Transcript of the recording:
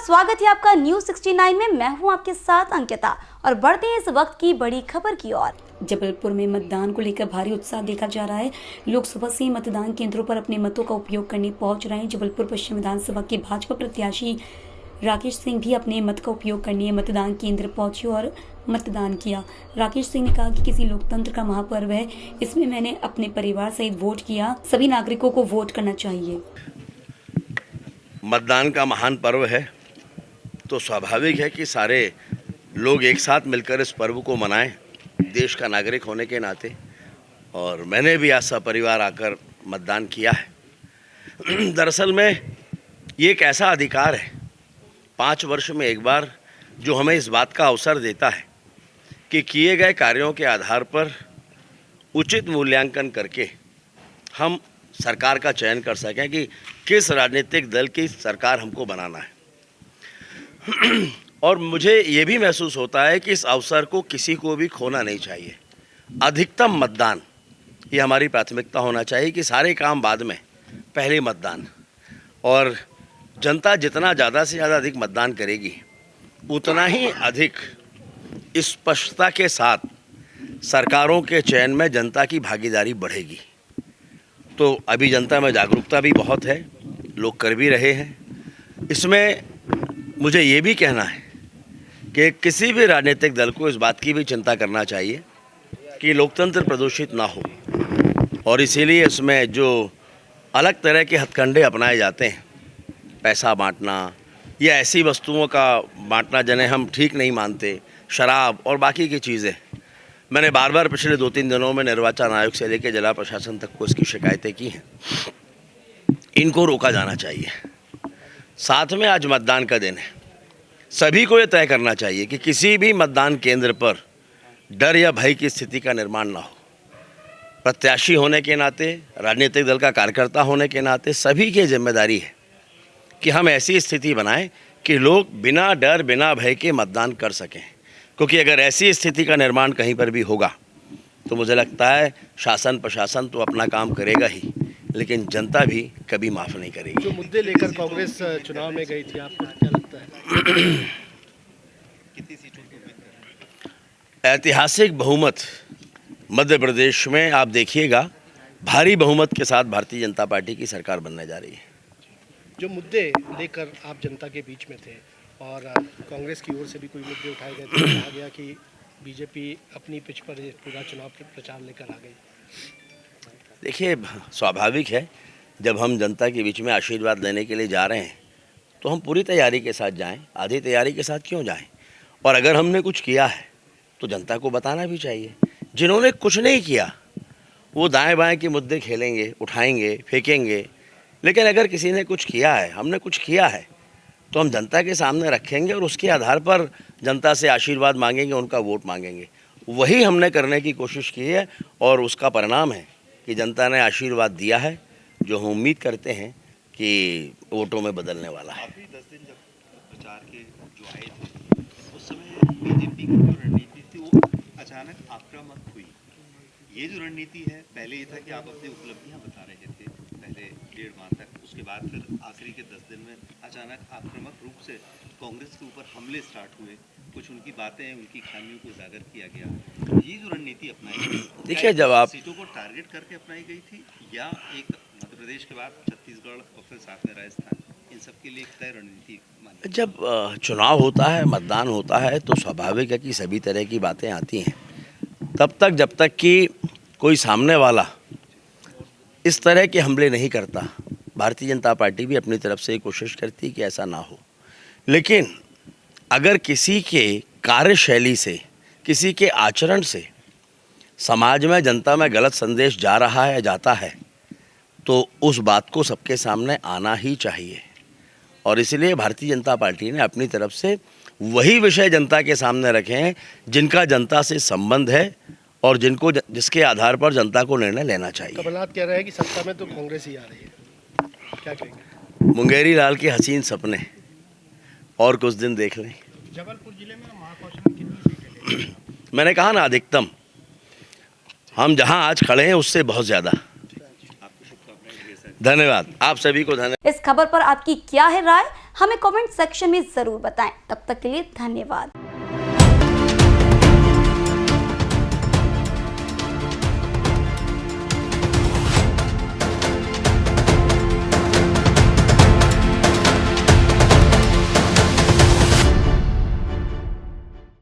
स्वागत है आपका न्यूज 69 में। मैं हूं आपके साथ अंकिता और बढ़ते हैं इस वक्त की बड़ी खबर की ओर। जबलपुर में मतदान को लेकर भारी उत्साह देखा जा रहा है। लोग सुबह से ही मतदान केंद्रों पर अपने मतों का उपयोग करने पहुंच रहे हैं। जबलपुर पश्चिम विधानसभा के भाजपा प्रत्याशी राकेश सिंह भी अपने मत का उपयोग करने मतदान केंद्र पहुंचे और मतदान किया। राकेश सिंह ने कहा कि किसी लोकतंत्र का महापर्व है, इसमें मैंने अपने परिवार सहित वोट किया। सभी नागरिकों को वोट करना चाहिए। मतदान का महान पर्व है तो स्वाभाविक है कि सारे लोग एक साथ मिलकर इस पर्व को मनाएं, देश का नागरिक होने के नाते। और मैंने भी आज सपरिवार आकर मतदान किया है। दरअसल में ये एक ऐसा अधिकार है 5 वर्ष में एक बार जो हमें इस बात का अवसर देता है कि किए गए कार्यों के आधार पर उचित मूल्यांकन करके हम सरकार का चयन कर सकें कि किस राजनीतिक दल की सरकार हमको बनाना है। और मुझे ये भी महसूस होता है कि इस अवसर को किसी को भी खोना नहीं चाहिए। अधिकतम मतदान ये हमारी प्राथमिकता होना चाहिए कि सारे काम बाद में, पहले मतदान। और जनता जितना ज़्यादा से ज़्यादा अधिक मतदान करेगी उतना ही अधिक स्पष्टता के साथ सरकारों के चयन में जनता की भागीदारी बढ़ेगी। तो अभी जनता में जागरूकता भी बहुत है, लोग कर भी रहे हैं। इसमें मुझे ये भी कहना है कि किसी भी राजनीतिक दल को इस बात की भी चिंता करना चाहिए कि लोकतंत्र प्रदूषित ना हो। और इसीलिए इसमें जो अलग तरह के हथकंडे अपनाए जाते हैं, पैसा बांटना या ऐसी वस्तुओं का बांटना जिन्हें हम ठीक नहीं मानते, शराब और बाकी की चीज़ें, मैंने बार बार पिछले 2-3 दिनों में निर्वाचन आयोग से लेकर जिला प्रशासन तक को इसकी शिकायतें की हैं। इनको रोका जाना चाहिए। साथ में आज मतदान का दिन है, सभी को ये तय करना चाहिए कि किसी भी मतदान केंद्र पर डर या भय की स्थिति का निर्माण ना हो। प्रत्याशी होने के नाते, राजनीतिक दल का कार्यकर्ता होने के नाते सभी की जिम्मेदारी है कि हम ऐसी स्थिति बनाएं कि लोग बिना डर बिना भय के मतदान कर सकें। क्योंकि अगर ऐसी स्थिति का निर्माण कहीं पर भी होगा तो मुझे लगता है शासन प्रशासन तो अपना काम करेगा ही, लेकिन जनता भी कभी माफ़ नहीं करेगी। जो मुद्दे लेकर कांग्रेस चुनाव में गई थी, आपको क्या लगता है? कितनी सीटों की उम्मीद कर रहे हैं? ऐतिहासिक बहुमत मध्य प्रदेश में आप देखिएगा, भारी बहुमत के साथ भारतीय जनता पार्टी की सरकार बनने जा रही है। जो मुद्दे लेकर आप जनता के बीच में थे और कांग्रेस की ओर से भी कोई मुद्दे उठाए गए थे, कहा गया कि बीजेपी अपनी पिच पर पूरा चुनाव प्रचार लेकर आ गई। देखिए, स्वाभाविक है जब हम जनता के बीच में आशीर्वाद लेने के लिए जा रहे हैं तो हम पूरी तैयारी के साथ जाएं, आधी तैयारी के साथ क्यों जाएं। और अगर हमने कुछ किया है तो जनता को बताना भी चाहिए। जिन्होंने कुछ नहीं किया वो दाएं बाएं के मुद्दे खेलेंगे, उठाएंगे, फेंकेंगे। लेकिन अगर किसी ने कुछ किया है, हमने कुछ किया है, तो हम जनता के सामने रखेंगे और उसके आधार पर जनता से आशीर्वाद मांगेंगे, उनका वोट मांगेंगे। वही हमने करने की कोशिश की है और उसका परिणाम है कि जनता ने आशीर्वाद दिया है, जो हम उम्मीद करते हैं कि वोटों में बदलने वाला है। आखिरी 10 दिन जब प्रचार के जो आए थे उस समय बीजेपी की जो रणनीति थी वो अचानक आक्रामक हुई। ये जो रणनीति है, पहले ये था कि आप अपनी उपलब्धियां बता रहे थे पहले 1.5 माह तक, उसके बाद फिर आखिरी के 10 दिन में अचानक आक्रामक रूप से कांग्रेस के ऊपर हमले स्टार्ट हुए। कुछ उनकी बातें, उनकी खामियों को उजागर किया गया। ये जो रणनीति अपनाई गई, देखिए, जब आप सीटों को टारगेट करके अपनाई गई थी या एक मध्य प्रदेश के बाद छत्तीसगढ़ और फिर साथ में राजस्थान, इन सब के लिए एक तय रणनीति मानी? जब चुनाव होता है, मतदान होता है तो स्वाभाविक है कि सभी तरह की बातें आती हैं। तब तक जब तक कि कोई सामने वाला इस तरह के हमले नहीं करता, भारतीय जनता पार्टी भी अपनी तरफ से कोशिश करती है कि ऐसा ना हो। लेकिन अगर किसी के कार्यशैली से, किसी के आचरण से समाज में, जनता में गलत संदेश जा रहा है, जाता है, तो उस बात को सबके सामने आना ही चाहिए। और इसलिए भारतीय जनता पार्टी ने अपनी तरफ से वही विषय जनता के सामने रखे हैं जिनका जनता से संबंध है और जिसके आधार पर जनता को निर्णय लेना चाहिए। कमलनाथ कह रहे हैं कि सत्ता में तो कांग्रेस ही आ रही है, क्या कहेंगे? मुंगेरी लाल के हसीन सपने और कुछ दिन देख लें। जबलपुर जिले में महाकौशल में कितनी सीटें लेंगे? मैंने कहा ना, अधिकतम। हम जहां आज खड़े हैं उससे बहुत ज़्यादा। धन्यवाद, आप सभी को धन्यवाद। इस खबर पर आपकी क्या है राय, हमें कमेंट सेक्शन में जरूर बताएं। तब तक के लिए धन्यवाद।